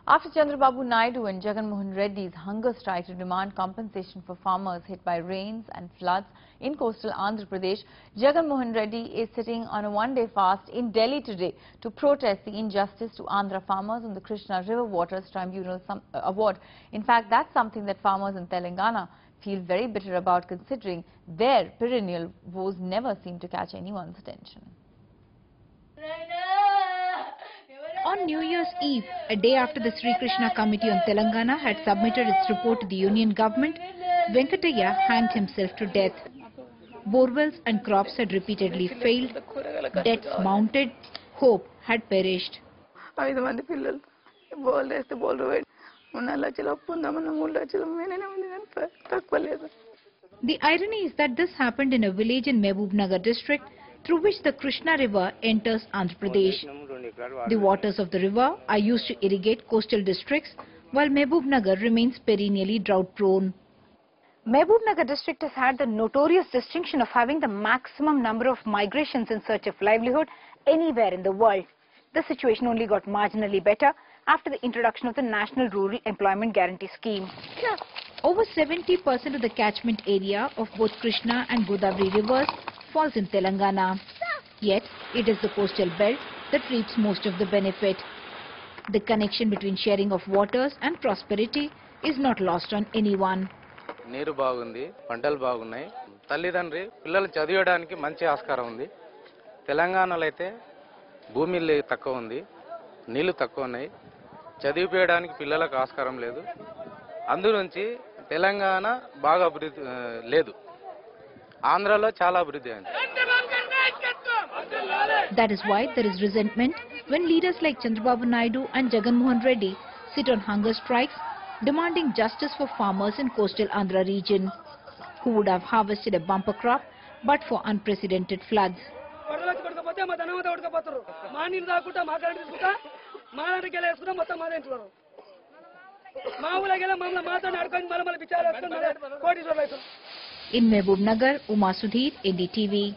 After Chandrababu Naidu and Jagan Mohan Reddy's hunger strike to demand compensation for farmers hit by rains and floods in coastal Andhra Pradesh, Jagan Mohan Reddy is sitting on a one-day fast in Delhi today to protest the injustice to Andhra farmers on the Krishna River Waters Tribunal award. In fact, that's something that farmers in Telangana feel very bitter about, considering their perennial woes never seem to catch anyone's attention. On New Year's Eve, a day after the Sri Krishna Committee on Telangana had submitted its report to the union government, Venkatayya hanged himself to death. Borewells and crops had repeatedly failed, debts mounted, hope had perished. The irony is that this happened in a village in Mehboob district through which the Krishna River enters Andhra Pradesh. The waters of the river are used to irrigate coastal districts, while Mehboob remains perennially drought-prone. Mehboob district has had the notorious distinction of having the maximum number of migrations in search of livelihood anywhere in the world. The situation only got marginally better after the introduction of the National Rural Employment Guarantee Scheme. Over 70% of the catchment area of both Krishna and Godavari rivers falls in Telangana. Yet, it is the coastal belt that reaps most of the benefit. The connection between sharing of waters and prosperity is not lost on anyone. నీరు బాగుంది, పంటలు బాగున్నాయి, తల్లిదండ్రి పిల్లలు చదివడానికి మంచి ఆస్కారం ఉంది. తెలంగాణలో అయితే భూమి తక్కువ ఉంది, నీళ్లు తక్కువ ఉన్నాయి, చదివిపోయడానికి పిల్లలకు ఆస్కారం లేదు. అందునుంచి తెలంగాణ బాగా అభివృద్ధి లేదు, ఆంధ్రాలో చాలా అభివృద్ధి అయింది. That is why there is resentment when leaders like Chandrababu Naidu and Jagan Mohan Reddy sit on hunger strikes demanding justice for farmers in coastal Andhra region who would have harvested a bumper crop but for unprecedented floods. In Mehboob Nagar, Uma Sudhir, NDTV.